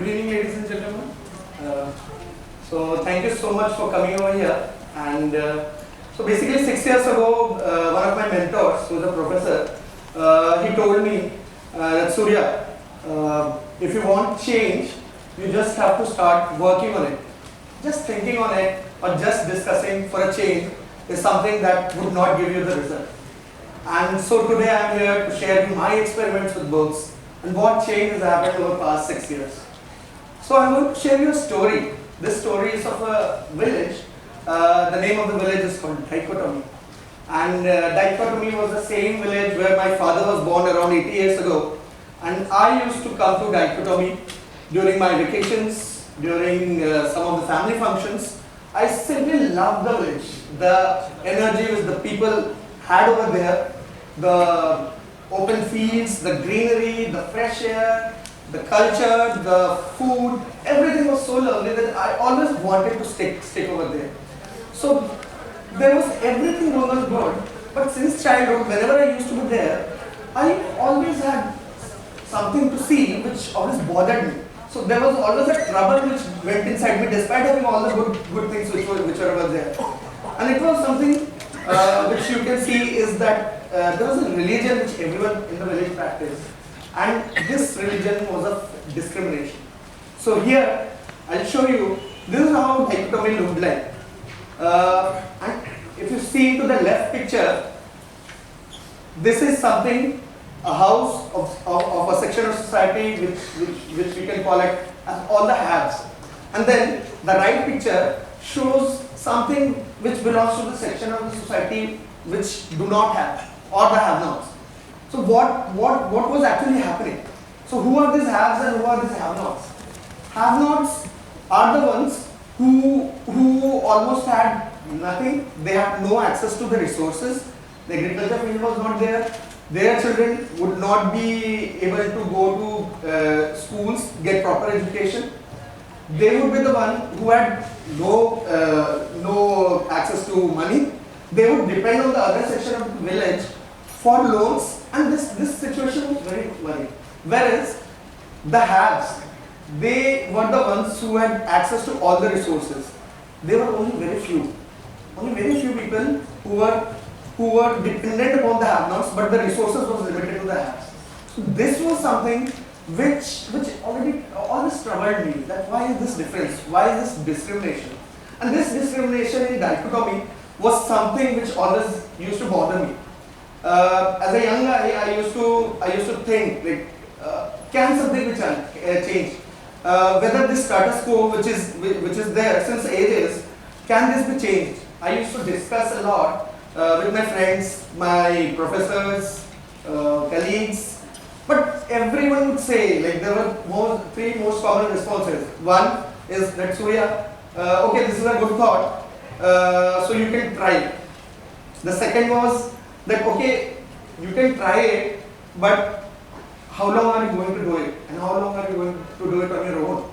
Good evening, ladies and gentlemen. So thank you so much for coming over here. And so basically 6 years ago, one of my mentors, who is a professor, he told me that Surya, if you want change, you just have to start working on it. Just thinking on it or just discussing for a change is something that would not give you the result. And so today I am here to share my experiments with books and what change has happened over the past 6 years. So I'm going to share you a story. This story is of a village. The name of the village is called Dichotomy. And Dichotomy was the same village where my father was born around 80 years ago. And I used to come to Dichotomy during my vacations, during some of the family functions. I simply loved the village. The energy which the people had over there, the open fields, the greenery, the fresh air, the culture, the food, everything was so lovely that I always wanted to stick over there. So there was everything going on good, but since childhood, whenever I used to be there, I always had something to see which always bothered me. So there was always a trouble which went inside me despite having all the good things which were over there. And it was something which you can see is that there was a religion which everyone in the village practiced. And this religion was of discrimination. So here, I'll show you, this is how dichotomy looked like. And if you see to the left picture, this is something, a house of a section of society which we can call it as all the haves. And then the right picture shows something which belongs to the section of the society which do not have or the have-nots. So what was actually happening? So who are these haves and who are these have-nots? Have-nots are the ones who almost had nothing. They had no access to the resources. The agriculture field was not there. Their children would not be able to go to schools, get proper education. They would be the one who had no access to money. They would depend on the other section of the village for loans, and this situation was very worrying. Whereas the haves, they were the ones who had access to all the resources. There were only very few people who were dependent upon the have-nots, but the resources was limited to the haves. So this was something which always troubled me, that why is this difference? Why is this discrimination? And this discrimination in dichotomy was something which always used to bother me. As a young guy, I used to think like, can something which change? Whether this status quo which is there since ages, can this be changed? I used to discuss a lot with my friends, my professors, colleagues, but everyone would say, like, there were three most common responses. One is that Surya, okay, this is a good thought, so you can try. The second was that, okay, you can try it, but how long are you going to do it? And how long are you going to do it on your own?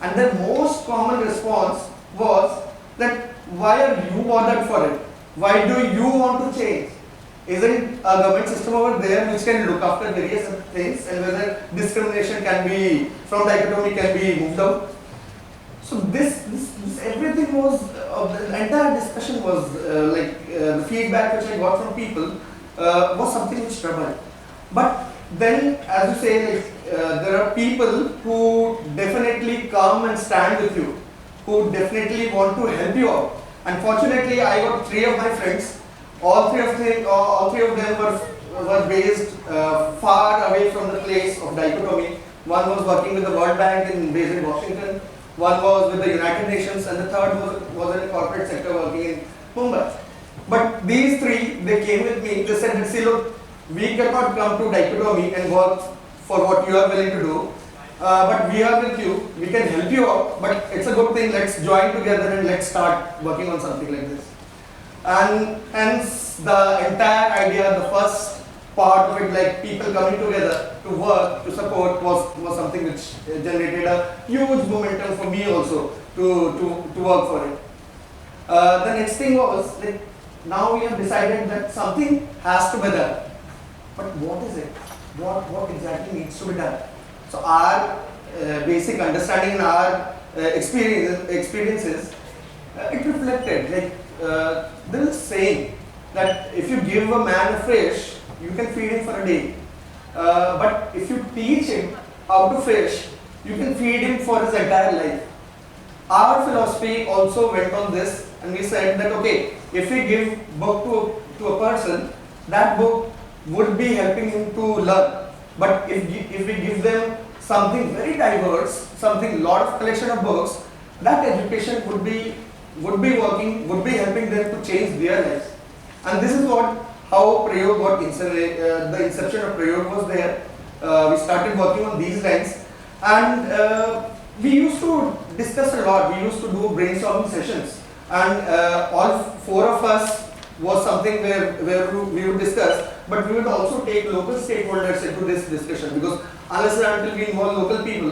And the most common response was that, why are you bothered for it? Why do you want to change? Isn't a government system over there which can look after various things, and whether discrimination can be, from dichotomy can be moved out? So this everything was, the entire discussion was the feedback which I got from people was something which troubled. But then, as you say, there are people who definitely come and stand with you, who definitely want to help you out. Unfortunately, I got three of my friends. All three of them were based far away from the place of dichotomy. One was working with the World Bank based in Washington. One was with the United Nations, and the third was in the corporate sector working in Mumbai. But these three, they came with me. They said, see, look, we cannot come to dichotomy and work for what you are willing to do. But we are with you, we can help you out, but it's a good thing, let's join together and let's start working on something like this. And hence the entire idea, the first part of it, like people coming together to work, to support, was something which generated a huge momentum for me also to work for it. The next thing was, like, now we have decided that something has to be done. But what is it? What exactly needs to be done? So our basic understanding in our experiences, it reflected. Like there is a saying that if you give a man a fish, you can feed him for a day. But if you teach him how to fish, you can feed him for his entire life. Our philosophy also went on this, and we said that okay, if we give book to a person, that book would be helping him to learn. But if we give them something very diverse, something lot of collection of books, that education would be working, would be helping them to change their lives. And this is how PRAYOG got the inception of PRAYOG was there. We started working on these lines, and we used to discuss a lot. We used to do brainstorming sessions, and all four of us was something where we would discuss, but we would also take local stakeholders into this discussion, because unless and until we involve local people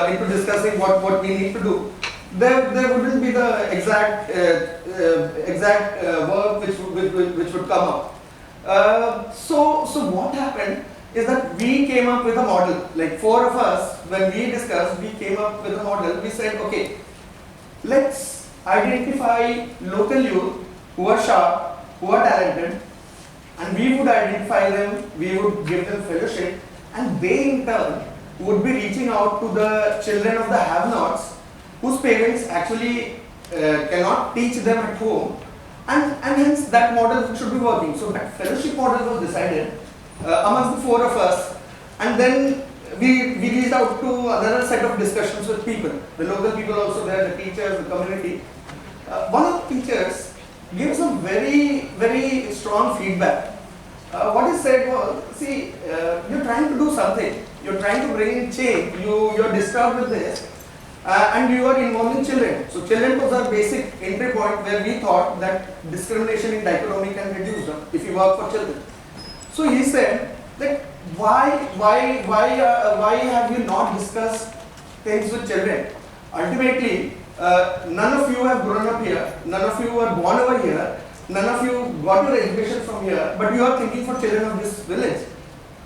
into discussing what we need to do, there wouldn't be the exact work which would come up. So what happened is that we came up with a model. Like four of us, when we discussed, we came up with a model. We said, okay, let's identify local youth who are sharp, who are talented, and we would identify them, we would give them fellowship, and they in turn would be reaching out to the children of the have-nots, whose parents actually cannot teach them at home, and hence that model should be working. So that fellowship model was decided amongst the four of us, and then we reached out to another set of discussions with people, the local people also there, the teachers, the community. One of the teachers gave some very strong feedback. What he said was, see, you're trying to do something, you're trying to bring in change, you're disturbed with this, and you are involving children. So children was our basic entry point where we thought that discrimination in dichotomy can reduce if you work for children. So he said that why have you not discussed things with children? Ultimately, none of you have grown up here, none of you were born over here, none of you got your education from here, but you are thinking for children of this village.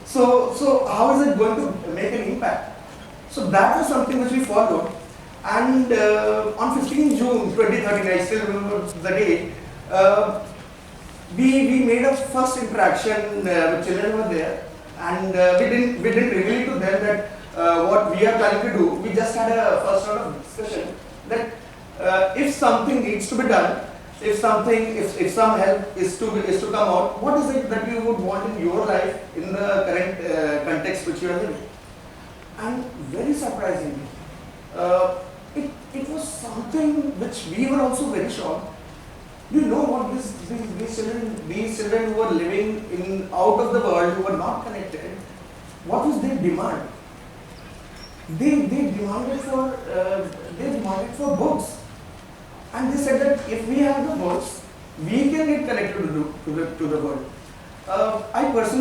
So how is it going to make an impact? So that was something which we followed, and on 15 June 2013, I still remember the day, we made a first interaction with children over there, and we didn't reveal to them that what we are planning to do. We just had a first round of discussion that if something needs to be done, if some help is to come out, what is it that you would want in your life in the current context which you are living? And very surprisingly, it was something which we were also very shocked. You know what these children who were living out of the world, who were not connected, what was their demand? They demanded for books, and they said that if we have the books, we can get connected to the world. I was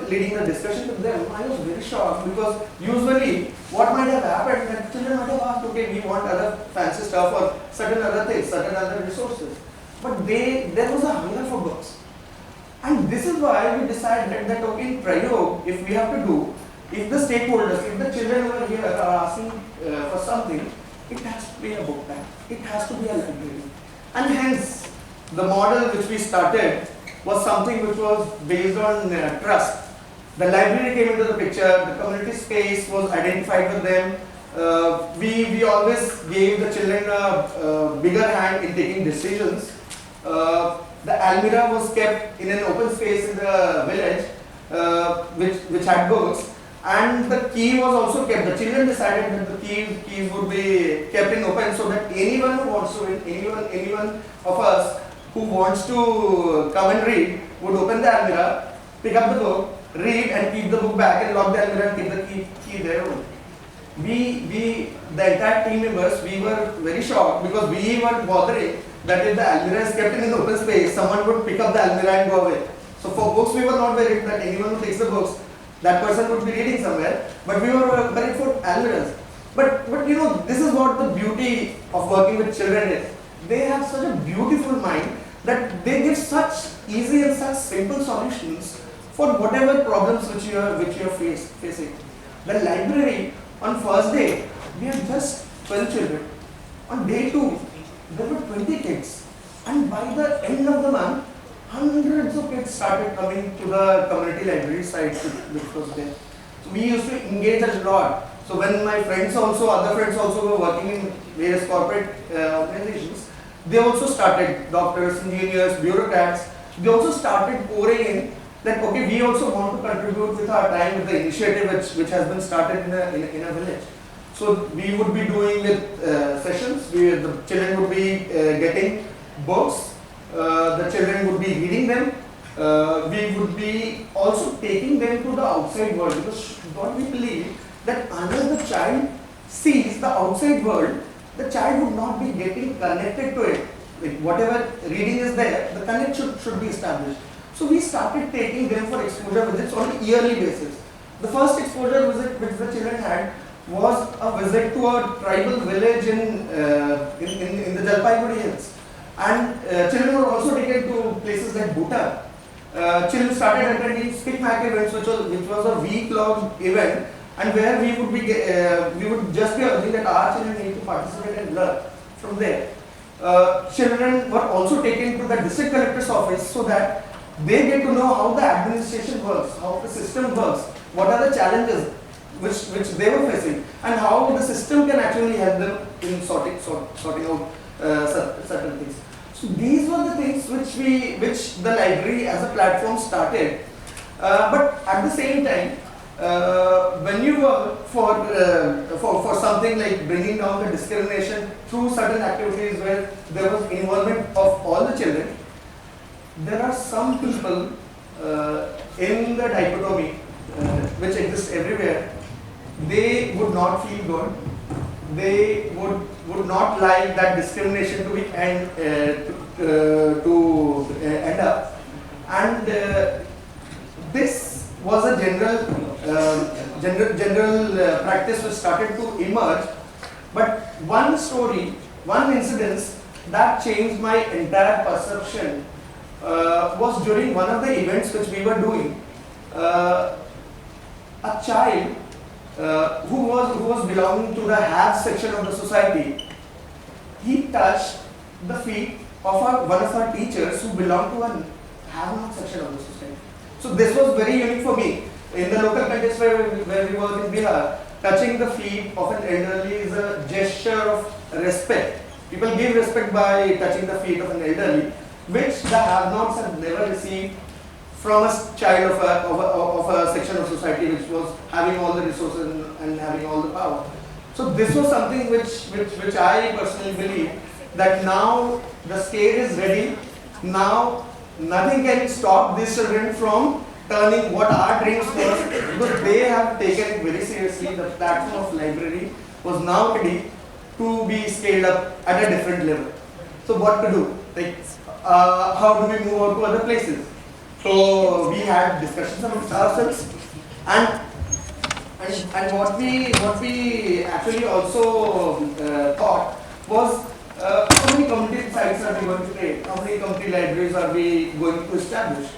leading the discussion with them. I was very shocked, because usually what might have happened that children might have asked, okay, we want other fancy stuff or certain other things, certain other resources. But there was a hunger for books. And this is why we decided that okay, in PRAYOG, if we have to do, if the stakeholders, if the children over here are asking for something, it has to be a book bag, it has to be a library. And hence, the model which we started was something which was based on trust. The library came into the picture, the community space was identified with them. We always gave the children a bigger hand in taking decisions. The almirah was kept in an open space in the village, which had books, and the key was also kept. The children decided that the keys would be kept in open, so that anyone who wants to, anyone of us who wants to come and read would open the almirah, pick up the book, read, and keep the book back, and lock the almirah and keep the key there. The entire team members, we were very shocked, because we were bothering that if the almirah is kept in an open space, someone would pick up the almirah and go away. So for books, we were not worried that anyone who takes the books, that person would be reading somewhere, but we were worried for almirahs. But you know, this is what the beauty of working with children is. They have such a beautiful mind that they give such easy and such simple solutions for whatever problems which you are facing. The library On first day, we had just 12 children. On day 2, there were 20 kids. And by the end of the month, hundreds of kids started coming to the community library site which was there. So we used to engage a lot. So when my friends also, other friends also were working in various corporate organizations, they also started, doctors, engineers, bureaucrats, they also started pouring in that, okay, we also want to contribute with our time with the initiative which has been started in a village. So we would be doing with sessions, the children would be getting books, the children would be reading them, we would be also taking them to the outside world, because what we believe that unless the child sees the outside world, the child would not be getting connected to it. Like whatever reading is there, the connect should be established. So we started taking them for exposure visits on a yearly basis. The first exposure visit which the children had was a visit to a tribal village in the Jalpaiguri Hills. And children were also taken to places like Bhutan. Children started attending Speak Mac events, which was a week-long event, and where we would just be urging that our children need to participate and learn from there. Children were also taken to the district collector's office so that they get to know how the administration works, how the system works, what are the challenges which they were facing, and how the system can actually help them in sorting out certain things. So these were the things which the library as a platform started. But at the same time, when you work for something like bringing down the discrimination through certain activities where there was involvement of all the children, there are some people in the dichotomy which exists everywhere. They would not feel good. They would not like that discrimination to be end up, and this was a general practice which started to emerge. But one story, one incident that changed my entire perception was during one of the events which we were doing. A child who was belonging to the have section of the society, he touched the feet of one of our teachers who belonged to a have not section of the society. So this was very unique for me. In the local context where we work in Bihar, touching the feet of an elderly is a gesture of respect. People give respect by touching the feet of an elderly, which the have-nots have never received from a child of a section of society which was having all the resources and having all the power. So this was something which I personally believe that now the stage is ready. Now nothing can stop these children from turning what our dreams were, because they have taken it very seriously. The platform of library was now ready to be scaled up at a different level. So what to do? Like, how do we move on to other places? So we had discussions amongst ourselves, and what we actually also thought was how many community sites are we going to create? How many community libraries are we going to establish?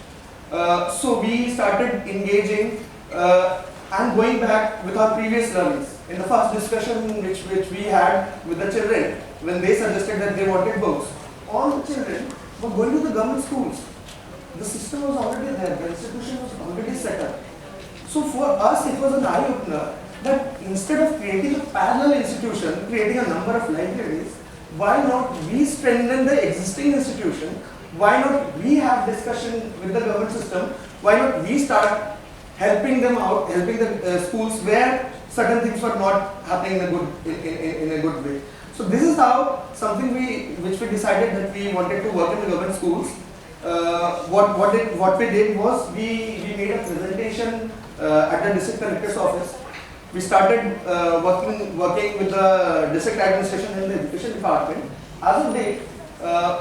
So we started engaging and going back with our previous learnings. In the first discussion which we had with the children, when they suggested that they wanted books, all the children were going to the government schools. The system was already there, the institution was already set up. So for us it was an eye-opener that instead of creating a parallel institution, creating a number of libraries, why not we strengthen the existing institution? Why not we have discussion with the government system? Why not we start helping them out, helping the schools where certain things were not happening in a good way. So this is how something which we decided that we wanted to work in the government schools. What we did was we made a presentation at the district collector's office. We started working with the district administration and the education department. As of date,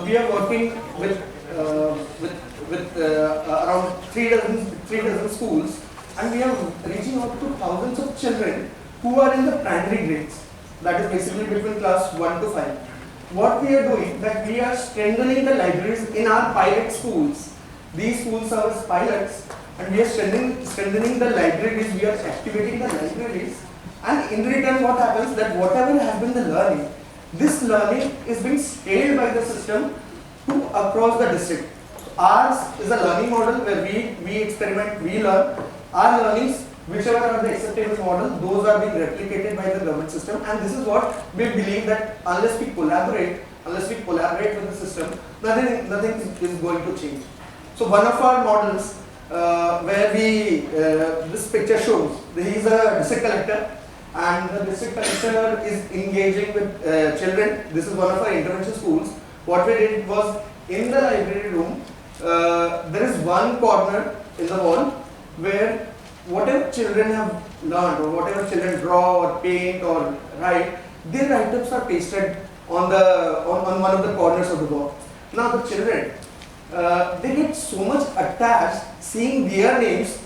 we are working with around 3 dozen schools, and we are reaching out to thousands of children who are in the primary grades. That is basically between class 1 to 5. What we are doing, that we are strengthening the libraries in our pilot schools. These schools are pilots, and we are strengthening the libraries. We are activating the libraries And in return, what happens that whatever has been the learning, this learning is being scaled by the system to across the district. Ours is a learning model where we experiment, we learn. Our learnings, whichever are the acceptable model, those are being replicated by the government system. And this is what we believe, that unless we collaborate with the system, nothing is going to change. So one of our models where this picture shows, he is a district collector, and the district collector is engaging with children. This is one of our intervention schools. What we did was, in the library room, there is one corner in the wall where whatever children have learned, or whatever children draw or paint or write, their write-ups are pasted on one of the corners of the wall. Now the children, they get so much attached seeing their names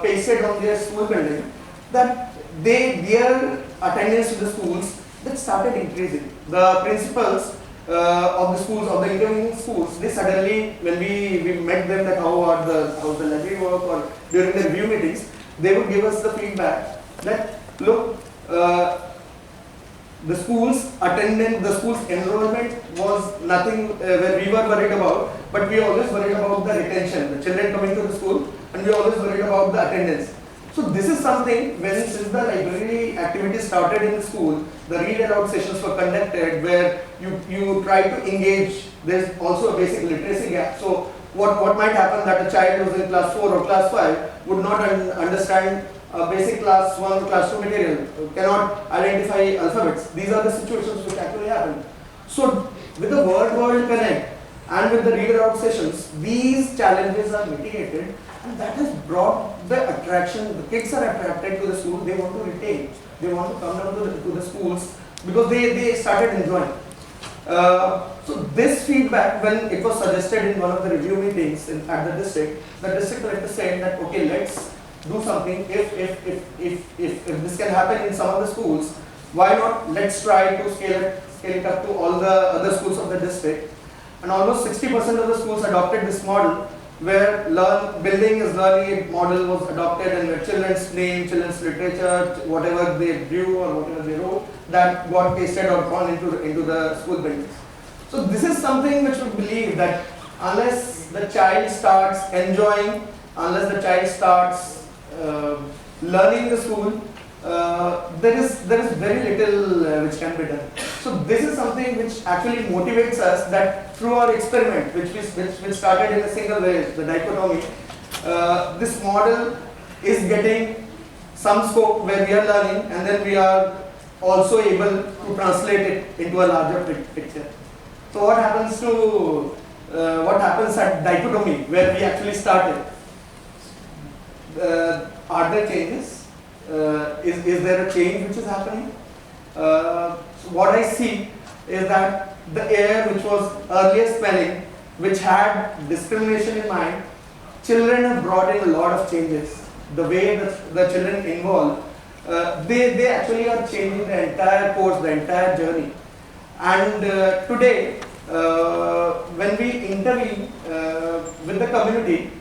pasted on their school building, that their attendance to the schools that started increasing. The principals of the schools, of the intervening schools, they suddenly, when we met them, that how's the library work, or during the review meetings, they would give us the feedback that, look, the school's attendance, the school's enrollment was nothing where we were worried about, but we always worried about the retention, the children coming to the school, and we always worried about the attendance. So this is something, since the library activities started in the school, the read aloud sessions were conducted where you try to engage. There's also a basic literacy gap. So what might happen, that a child who's in class 4 or class 5 would not understand basic class 1 or class 2 material, cannot identify alphabets. These are the situations which actually happen. So with the word connect and with the read aloud sessions, these challenges are mitigated. And that has brought the attraction. The kids are attracted to the school. They want to retain. They want to come down to the schools because they started enjoying. So this feedback, when it was suggested in one of the review meetings at the district collector said that, okay, let's do something. If this can happen in some of the schools, why not? Let's try to scale it up to all the other schools of the district. And almost 60% of the schools adopted this model, where building is learning model was adopted, and where children's name, children's literature, whatever they drew or whatever they wrote, that got pasted or gone into the school buildings. So this is something which we believe, that unless the child starts enjoying, unless the child starts learning the school, there is very little which can be done. So this is something which actually motivates us, that through our experiment, which started in a single way, the dichotomy, this model is getting some scope where we are learning, and then we are also able to translate it into a larger picture. So what happens at dichotomy, where we actually started? Are there changes? Is there a change which is happening? So what I see is that the air which was earlier spelling, which had discrimination in mind, children have brought in a lot of changes. The way the children involved, they actually are changing the entire course, the entire journey. And today, when we intervene with the community,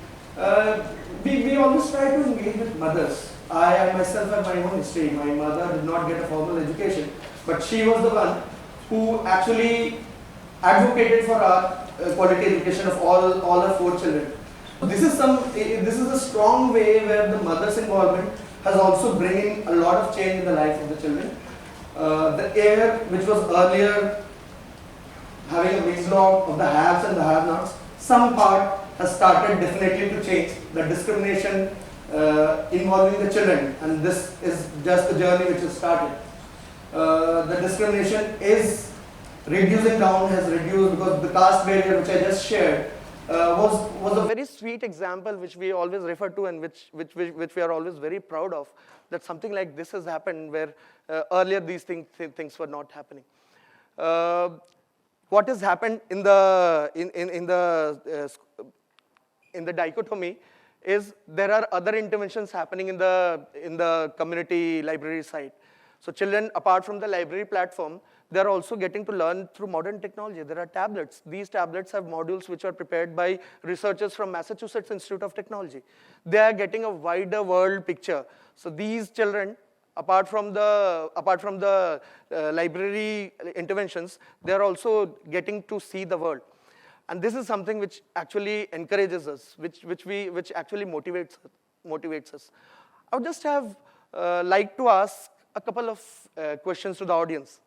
we always try to engage with mothers. I myself have my own history. My mother did not get a formal education, but she was the one who actually advocated for our quality education of all our 4 children. This is a strong way where the mother's involvement has also bringing a lot of change in the life of the children. The air which was earlier having a mixed log of the haves and the have-nots, some part has started definitely to change. The discrimination involving the children, and this is just the journey which has started. The discrimination is reducing down, has reduced, because the caste barrier which I just shared was a very sweet example which we always refer to, and which we are always very proud of, that something like this has happened where earlier these things were not happening. What has happened in the dichotomy is there are other interventions happening in the community library side. So children, apart from the library platform, they are also getting to learn through modern technology. There are tablets. These tablets have modules which are prepared by researchers from Massachusetts Institute of Technology. They are getting a wider world picture. So these children apart from the library interventions, they are also getting to see the world. And this is something which actually encourages us, which actually motivates us. I would just have like to ask a couple of questions to the audience.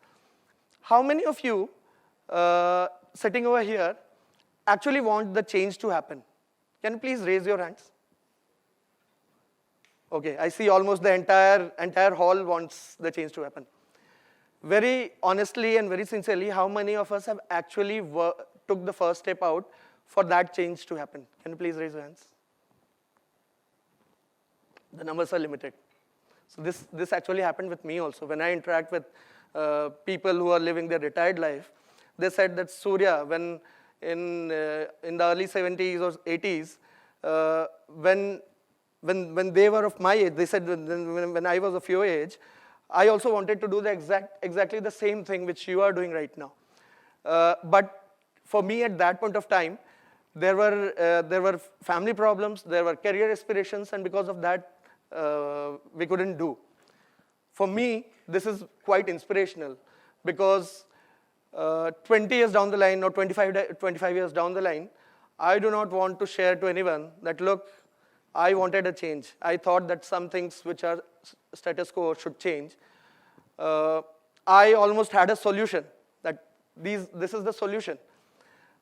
How many of you sitting over here actually want the change to happen? Can you please raise your hands? Okay, I see almost the entire hall wants the change to happen. Very honestly and very sincerely, how many of us have actually took the first step out for that change to happen? Can you please raise your hands? The numbers are limited. So this actually happened with me also. When I interact with people who are living their retired life, they said that Surya, when in the early 70s or 80s, when they were of my age, they said when I was of your age, I also wanted to do exactly the same thing which you are doing right now. But for me at that point of time, there were family problems, there were career aspirations, and because of that, we couldn't do. For me, this is quite inspirational because 20 years down the line or 25 years down the line, I do not want to share to anyone that, look, I wanted a change. I thought that some things which are status quo should change. I almost had a solution, that this is the solution.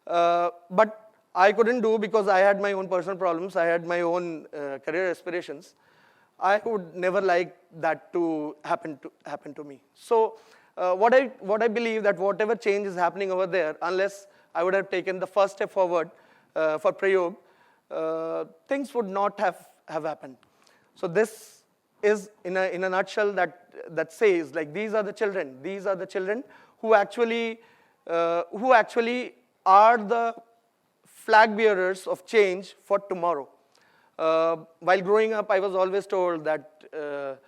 But I couldn't do because I had my own personal problems, I had my own career aspirations. I would never like that to happen to me. So what I believe that whatever change is happening over there, unless I would have taken the first step forward for PRAYOG, things would not have happened. So this is in a nutshell that says, like, these are the children who actually are the flag bearers of change for tomorrow. While growing up, I was always told that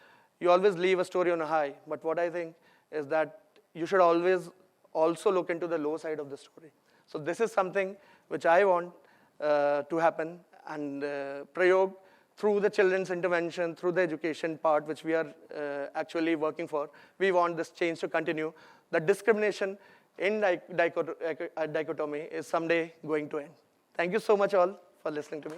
you always leave a story on a high, but what I think is that you should always also look into the low side of the story. So this is something which I want to happen, and PRAYOG, through the children's intervention, through the education part, which we are actually working for, we want this change to continue. The discrimination in dichotomy is someday going to end. Thank you so much all for listening to me.